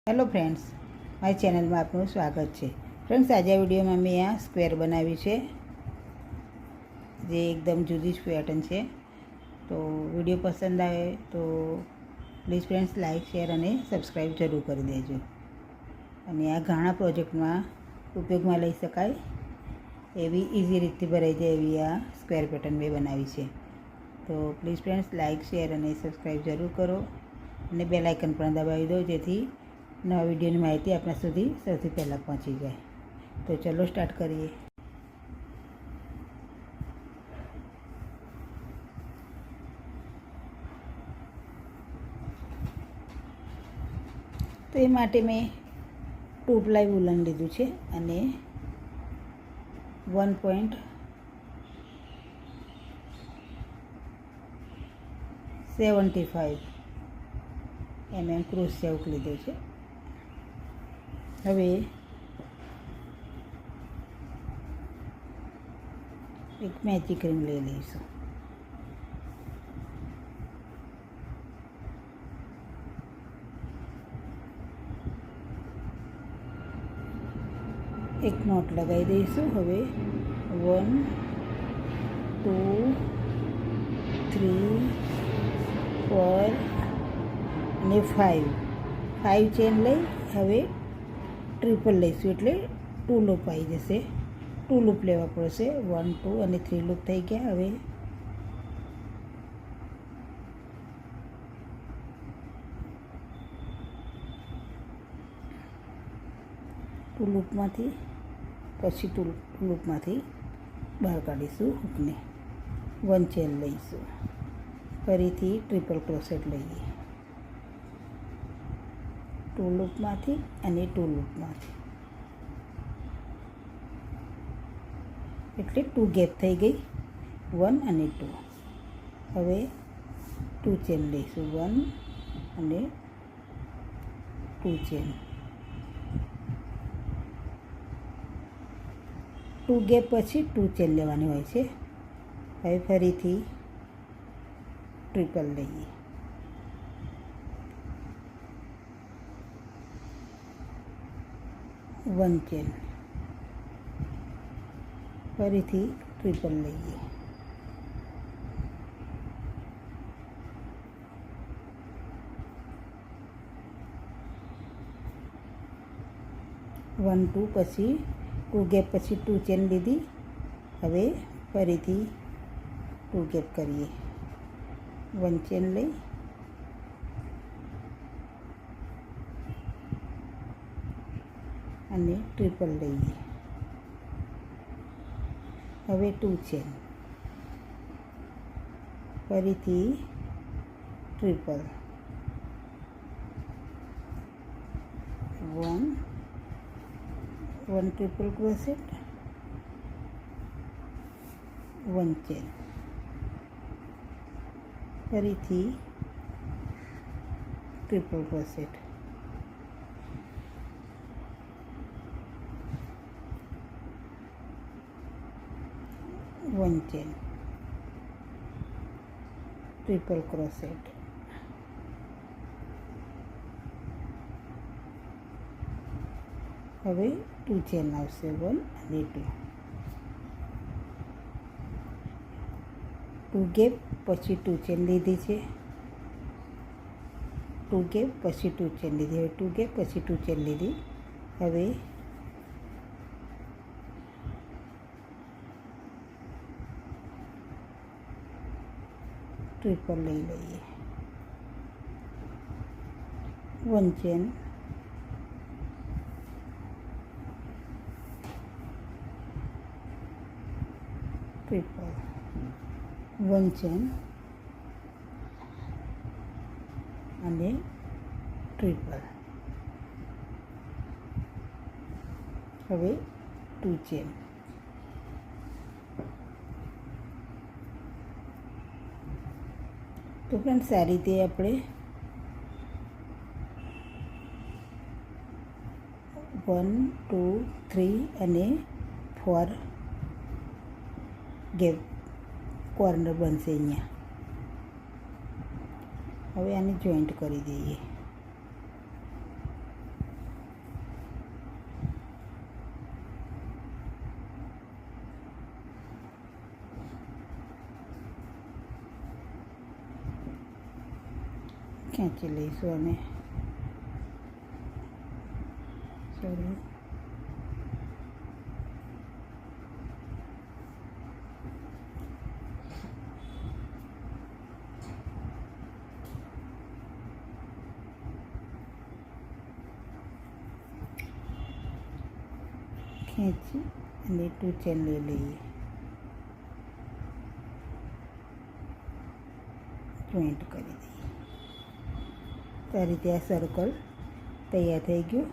Hello friends, મારી ચેનલમાં આપનું સ્વાગત છે. ફ્રેન્ડ્સ, આજે આ વિડીયોમાં મેં આ સ્ક્વેર બનાવ્યું છે, જે એકદમ જુદી જ પેટર્ન છે. તો વિડીયો પસંદ આવે તો પ્લીઝ ફ્રેન્ડ્સ લાઇક, શેર અને સબસ્ક્રાઈબ જરૂર કરી દેજો. અને આ ઘણા પ્રોજેક્ટમાં ઉપયોગમાં લઈ શકાય એવી ઇઝી રીતથી ભરાઈ જાય એવી આ સ્ક્વેર પેટર્ન મેં બનાવી છે. તો પ્લીઝ ફ્રેન્ડ્સ લાઇક, શેર અને સબસ્ક્રાઈબ જરૂર કરો અને બેલ આઇકન પણ દબાવી દો, જેથી નવા વિડીયોની માહિતી આપણા સુધી સૌથી પહેલાં પહોંચી જાય. તો ચલો સ્ટાર્ટ કરીએ. તો એ માટે મેં 2 પ્લાય વુલન લીધું છે અને 1.75 mm ક્રોશિયા હૂક લીધો છે. હવે એક મેજિક રિંગ લઈ લઈશું. એક નોટ લગાવી દઈશું. હવે 1 2 3 4 અને 5 ચેન લઈ હવે ટ્રિપલ લઈશું, એટલે 2 લૂપ આવી જશે. 2 લૂપ લેવા પડશે. 1 2 અને 3 લૂપ થઈ ગયા. હવે ટુ લૂપમાંથી પછી 2 લૂપમાંથી બહાર કાઢીશું હૂકને. 1 ચેન લઈશું. ફરીથી ટ્રિપલ ક્રોશેટ લઈએ, 2 લૂપમાંથી અને 2 લૂપમાંથી, એટલે 2 ગેપ થઈ ગઈ, 1 અને 2. હવે 2 ચેન લઈશું, 1 અને 2 ચેન. 2 ગેપ પછી 2 ચેન લેવાની હોય છે. હવે ફરીથી ટ્રિપલ લઈએ, 1 ચેન. ફરીથી ટ્રિપલ લઈએ, 1 2 પછી 2 ગેપ પછી 2 ચેન લીધી. હવે ફરીથી 2 ગેપ કરીએ, 1 ચેન લઈ અને ટ્રિપલ લઈએ. હવે 2 ચેન, ફરીથી ટ્રિપલ, 1 ટ્રિપલ ક્રોશેટ, 1 ચેન. ફરીથી ટ્રિપલ ક્રોશેટ, 1 ચેન, ટ્રિપલ ક્રોશેટ. હવે 2 ચેન આવશે, 1 અને 2 ગેપ પછી 2 ચેન લીધી છે. 2 ગેપ પછી 2 ચેન લીધી. હવે 2 ગેપ પછી 2 ચેન લીધી. હવે ટ્રિપલ લઈ લઈએ, 1 ચેન, ટ્રિપલ, 1 ચેન અને ટ્રિપલ. હવે 2 ચેન. તો ફ્રેન્ડ્સ, આ રીતે આપણે 1 2 3 અને 4 ગેપ કોર્નર બનશે અહીંયા. હવે આને જોઈન્ટ કરી દઈએ. ખેંચી લઈશું અને સોરી ખેંચી અને 2 ચેન લઈ લઈએ, જોઈન્ટ કરી દઈએ. તો આ રીતે આ સર્કલ તૈયાર થઈ ગયું.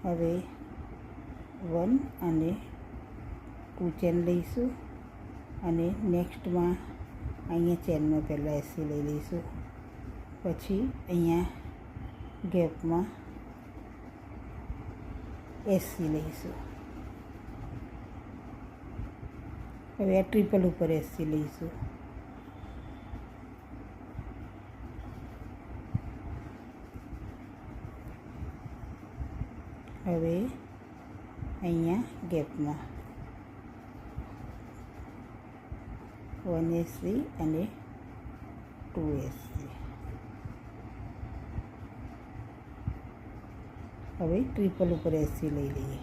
હવે 1 અને 2 ચેન લઈશું અને નેક્સ્ટમાં અહીંયા ચેનમાં પહેલાં એસી લઈ લઈશું, પછી અહીંયા ગેપમાં એસી લઈશું. હવે આ ટ્રિપલ ઉપર એસી લઈશું. હવે અહીંયા ગેપમાં 1 એસી અને 2 એસી. હવે ટ્રિપલ ઉપર એસી લઈ લઈએ.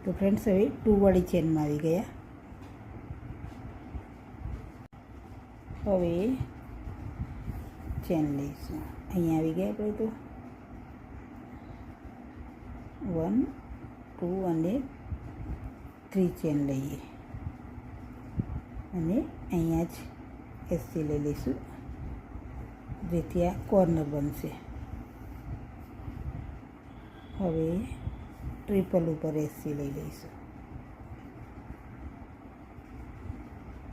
તો ફ્રેન્ડ્સ હવે 2 વાળી ચેનમાં આવી ગયા. હવે ચેન લઈશું. અહીંયા આવી ગયા આપણે તો 1 2 અને 3 ચેન લઈએ અને અહીંયા જ એસી લઈ લઈશું, જેથી આ કોર્નર બનશે. હવે ટ્રિપલ ઉપર એસી લઈ લઈશું.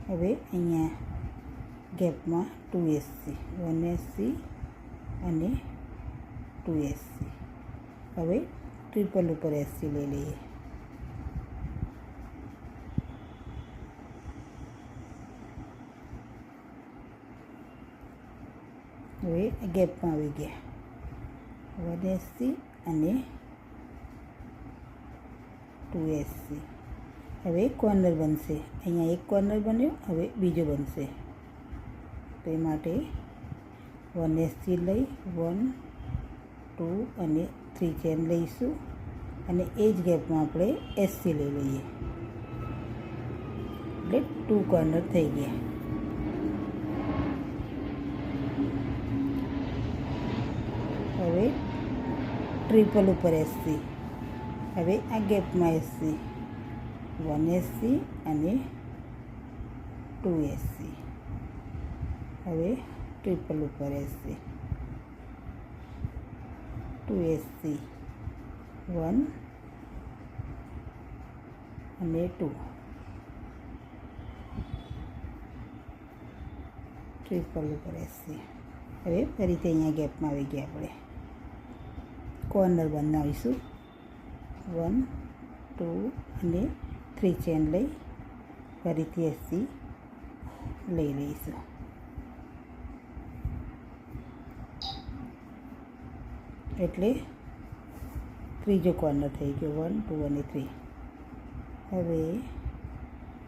હવે અહીંયા ગેપમાં 2 એસી, 1 એસી અને 2 એસી. હવે ટ્રિપલ ઉપર એસી લઈ લઈએ. હવે ગેપમાં આવી ગયા 1 એસી અને 2 એસી. હવે કોર્નર બનશે. અહીંયા એક કોર્નર બન્યો, હવે બીજો બનશે. તો એ માટે 1 એસી લઈ 1 2 અને 3 ચેન લઈશું અને એ જ ગેપમાં આપણે એસી લઈ લઈએ, એટલે 2 કોર્નર થઈ ગયા. હવે ટ્રિપલ ઉપર એસી. હવે આ ગેપમાં એસી 1 એસી અને 2 એસી. હવે ટ્રિપલ ઉપર એસી 2 એસી 1 અને 2 ટ્રિપલ ઉપર એસી. હવે ફરીથી અહીંયા ગેપમાં આવી ગયા. આપણે કોર્નર બનાવીશું. 1 2 અને 3 ચેન લઈ ફરીથી એસી લઈ લઈશું. એટલે ત્રીજો કોર્નર થઈ ગયો 1 2 અને 3. હવે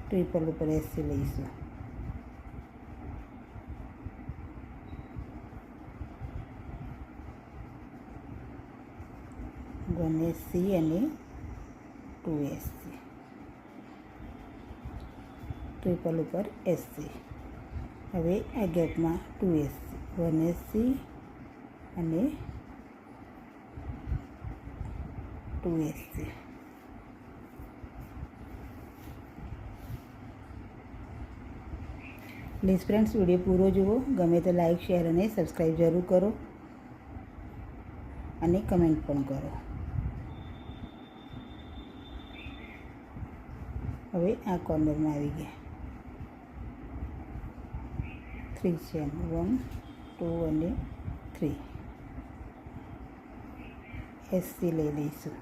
ટ્રિપલ ઉપર એસી લઈશું. વન એસી અને 2 એસી. ટ્રિપલ ઉપર એસી. હવે આ ગેપમાં 2 એસી 1 એસી અને 2 એસી. પ્લીઝ ફ્રેન્ડ્સ વિડીયો પૂરો જુઓ. ગમે તો લાઈક શેર અને સબસ્ક્રાઈબ જરૂર કરો અને કમેન્ટ પણ કરો. હવે આ કોર્નરમાં આવી ગયા 3 ચેન 1 2 અને 3 એસી લઈ લઈશું.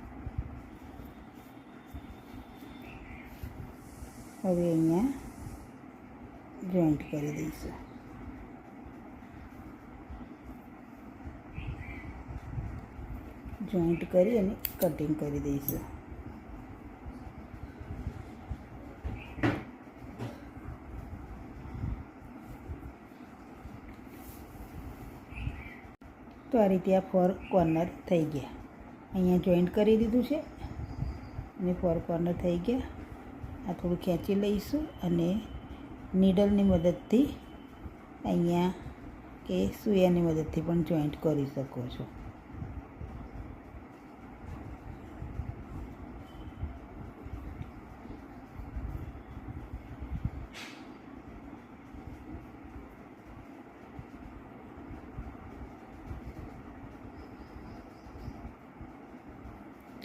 હવે અહીંયા જોઈન્ટ કરી દઈશું. જોઈન્ટ કરી અને કટિંગ કરી દઈશું. તો આ રીતે આ 4 કોર્નર થઈ ગયા. અહીંયા જોઈન્ટ કરી દીધું છે અને 4 કોર્નર થઈ ગયા. આ થોડું ખેંચી લઈશું અને નીડલની મદદથી અહીંયા કે સૂયાની મદદથી પણ જોઈન્ટ કરી શકો છો.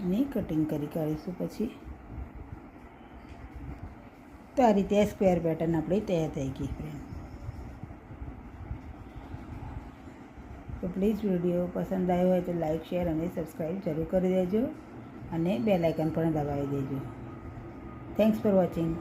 અને કટિંગ કરી કાઢીશું પછી. તો આ રીતે સ્ક્વેર પેટર્ન આપણી તૈયાર થઈ ગઈ ફ્રેન્ડ. તો પ્લીઝ વિડીયો પસંદ આવ્યો હોય તો લાઈક, શેર અને સબસ્ક્રાઈબ જરૂર કરી દેજો અને બેલ આઇકન પણ દબાવી દેજો. Thanks for watching.